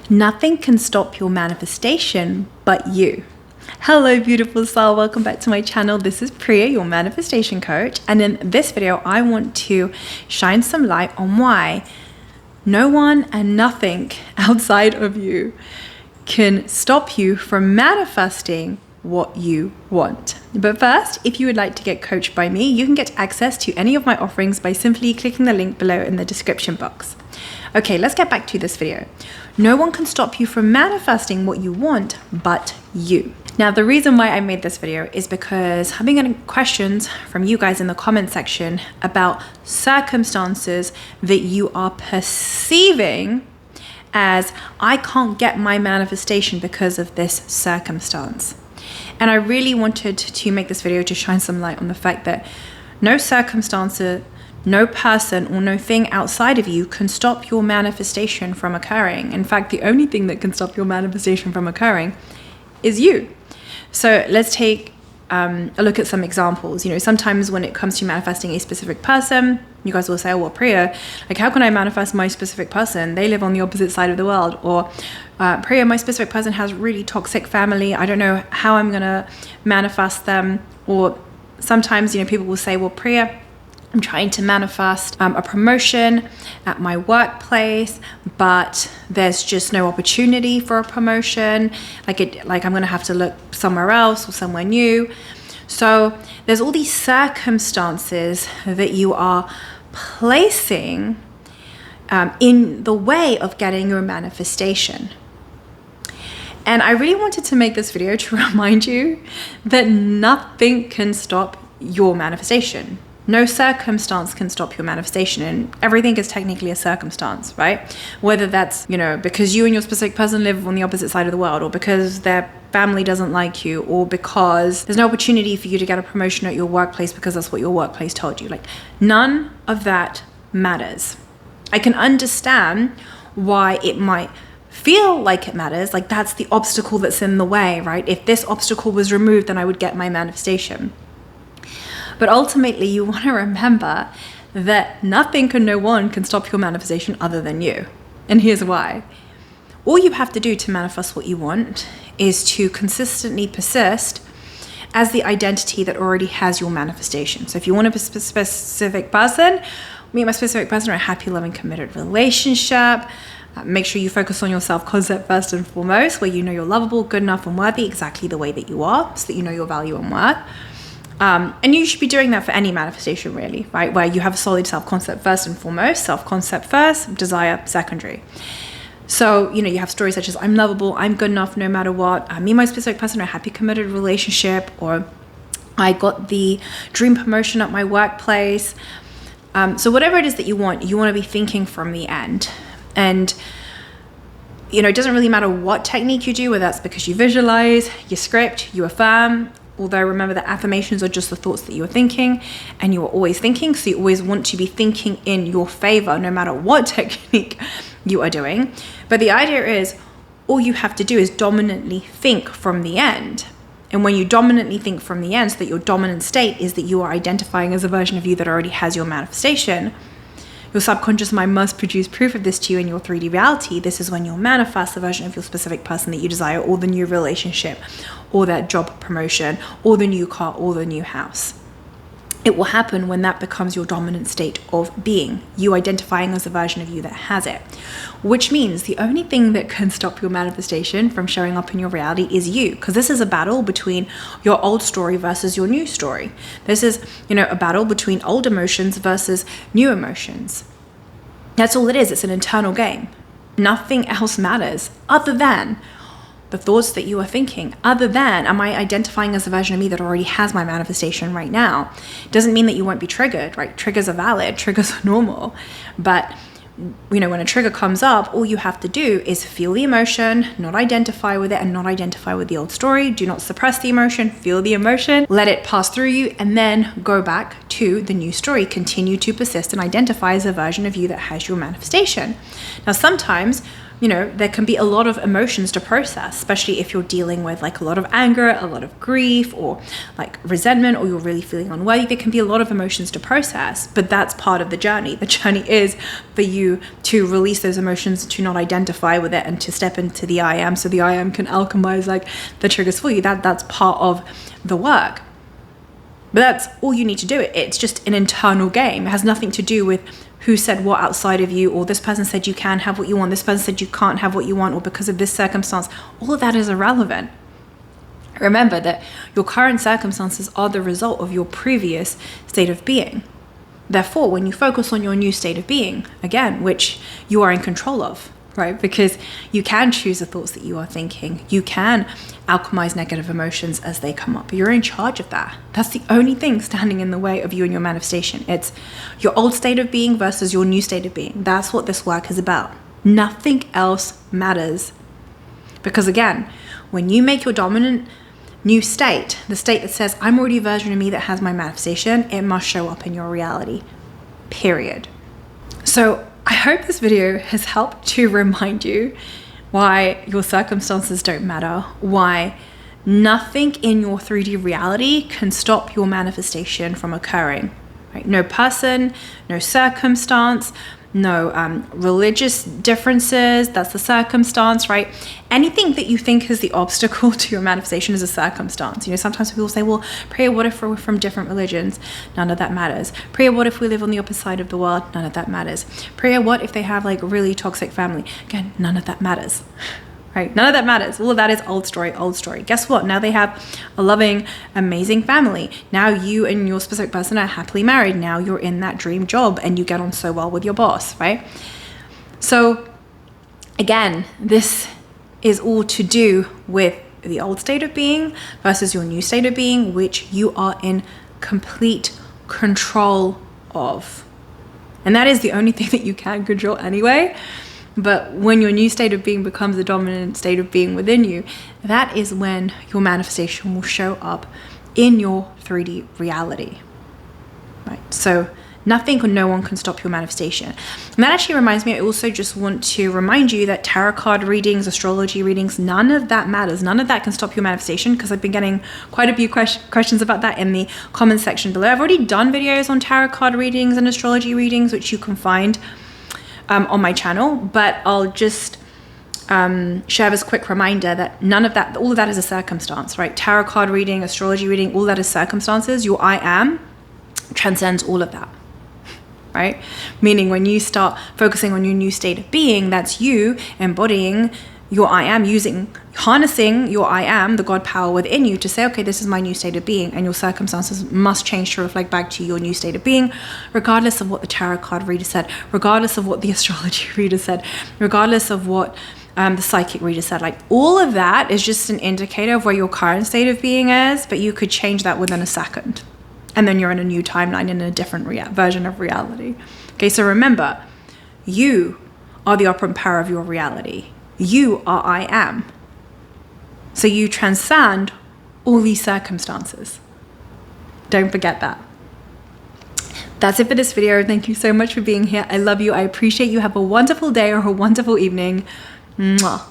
Nothing can stop your manifestation but you. Hello beautiful soul, welcome back to my channel. This is Priya, your manifestation coach, and in this video I want to shine some light on why no one and nothing outside of you can stop you from manifesting what you want. But first, if you would like to get coached by me, you can get access to any of my offerings by simply clicking the link below in the description box. Okay, let's get back to this video. No one can stop you from manifesting what you want but you. Now, the reason why I made this video is because I've been getting questions from you guys in the comment section about circumstances that you are perceiving as I can't get my manifestation because of this circumstance. And I really wanted to make this video to shine some light on the fact that no circumstance, no person or no thing outside of you can stop your manifestation from occurring. In fact, the only thing that can stop your manifestation from occurring is you. So let's take a look at some examples. You know, sometimes when it comes to manifesting a specific person, you guys will say, oh, well, Priya, like, how can I manifest my specific person? They live on the opposite side of the world. Or Priya, my specific person has really toxic family. I don't know how I'm going to manifest them. Or sometimes, you know, people will say, well, Priya, I'm trying to manifest a promotion at my workplace, but there's just no opportunity for a promotion. Like I'm going to have to look somewhere else or somewhere new. So there's all these circumstances that you are placing in the way of getting your manifestation. And I really wanted to make this video to remind you that nothing can stop your manifestation. No circumstance can stop your manifestation, and everything is technically a circumstance, right? Whether that's, you know, because you and your specific person live on the opposite side of the world, or because their family doesn't like you, or because there's no opportunity for you to get a promotion at your workplace because that's what your workplace told you. Like, none of that matters. I can understand why it might feel like it matters, like that's the obstacle that's in the way, right? If this obstacle was removed, then I would get my manifestation. But ultimately, you want to remember that nothing and no one can stop your manifestation other than you. And here's why. All you have to do to manifest what you want is to consistently persist as the identity that already has your manifestation. So if you want a specific person, meet my specific person or a happy, loving, committed relationship. Make sure you focus on your self-concept first and foremost, where you know you're lovable, good enough, and worthy exactly the way that you are, so that you know your value and worth. And you should be doing that for any manifestation, really, right? Where you have a solid self-concept first and foremost, self-concept first, desire secondary. So, you know, you have stories such as I'm lovable, I'm good enough no matter what, me and my specific person are a happy, committed relationship, or I got the dream promotion at my workplace. So whatever it is that you want to be thinking from the end. And, you know, it doesn't really matter what technique you do, whether that's because you visualize, you script, you affirm. Although remember that affirmations are just the thoughts that you are thinking, and you are always thinking. So you always want to be thinking in your favor, no matter what technique you are doing. But the idea is all you have to do is dominantly think from the end. And when you dominantly think from the end, so that your dominant state is that you are identifying as a version of you that already has your manifestation, your subconscious mind must produce proof of this to you in your 3D reality. This is when you'll manifest the version of your specific person that you desire, or the new relationship, or that job promotion, or the new car, or the new house. It will happen when that becomes your dominant state of being, you identifying as a version of you that has it. Which means the only thing that can stop your manifestation from showing up in your reality is you, because this is a battle between your old story versus your new story. This is, you know, a battle between old emotions versus new emotions. That's all it is. It's an internal game. Nothing else matters other than the thoughts that you are thinking, other than, am I identifying as a version of me that already has my manifestation right now? Doesn't mean that you won't be triggered, right? Triggers are valid, triggers are normal. But, you know, when a trigger comes up, all you have to do is feel the emotion, not identify with it, and not identify with the old story. Do not suppress the emotion, feel the emotion, let it pass through you, and then go back to the new story. Continue to persist and identify as a version of you that has your manifestation. Now, sometimes there can be a lot of emotions to process, especially if you're dealing with like a lot of anger, a lot of grief, or like resentment, or you're really feeling unworthy. There can be a lot of emotions to process, but that's part of the journey. The journey is for you to release those emotions, to not identify with it, and to step into the I am, so the I am can alchemize like the triggers for you. That's part of the work. But that's all you need to do. It's just an internal game. It has nothing to do with who said what outside of you, or this person said you can have what you want, this person said you can't have what you want, or because of this circumstance. All of that is irrelevant. Remember that your current circumstances are the result of your previous state of being. Therefore, when you focus on your new state of being, again, which you are in control of, right? Because you can choose the thoughts that you are thinking. You can alchemize negative emotions as they come up. You're in charge of that. That's the only thing standing in the way of you and your manifestation. It's your old state of being versus your new state of being. That's what this work is about. Nothing else matters. Because again, when you make your dominant new state, the state that says, I'm already a version of me that has my manifestation, it must show up in your reality. Period. So I hope this video has helped to remind you why your circumstances don't matter, why nothing in your 3D reality can stop your manifestation from occurring. Right? No person, no circumstance, no religious differences, that's the circumstance, right? Anything that you think is the obstacle to your manifestation is a circumstance. Sometimes people say, well, Priya, what if we're from different religions? None of that matters. Priya, what if we live on the opposite side of the world? None of that matters. Priya, what if they have like really toxic family? Again, none of that matters. Right? None of that matters. All of that is old story, old story. Guess what? Now they have a loving, amazing family. Now you and your specific person are happily married. Now you're in that dream job and you get on so well with your boss, right? So again, this is all to do with the old state of being versus your new state of being, which you are in complete control of. And that is the only thing that you can control anyway. But when your new state of being becomes the dominant state of being within you, that is when your manifestation will show up in your 3D reality, right? So nothing or no one can stop your manifestation. And that actually reminds me, I also just want to remind you that tarot card readings, astrology readings, none of that matters. None of that can stop your manifestation, because I've been getting quite a few questions about that in the comments section below. I've already done videos on tarot card readings and astrology readings, which you can find on my channel, but I'll just share this quick reminder that none of that, all of that is a circumstance, right? Tarot card reading, astrology reading, all that is circumstances. Your I am transcends all of that, right? Meaning when you start focusing on your new state of being, that's you embodying your I am, harnessing your I am, the God power within you, to say, okay, this is my new state of being, and your circumstances must change to reflect back to your new state of being, regardless of what the tarot card reader said, regardless of what the astrology reader said, regardless of what the psychic reader said. Like, all of that is just an indicator of where your current state of being is, but you could change that within a second. And then you're in a new timeline, in a different version of reality. Okay, so remember, you are the operant power of your reality. You are I am. So you transcend all these circumstances. Don't forget that. That's it for this video. Thank you so much for being here. I love you. I appreciate you. Have a wonderful day or a wonderful evening. Mwah.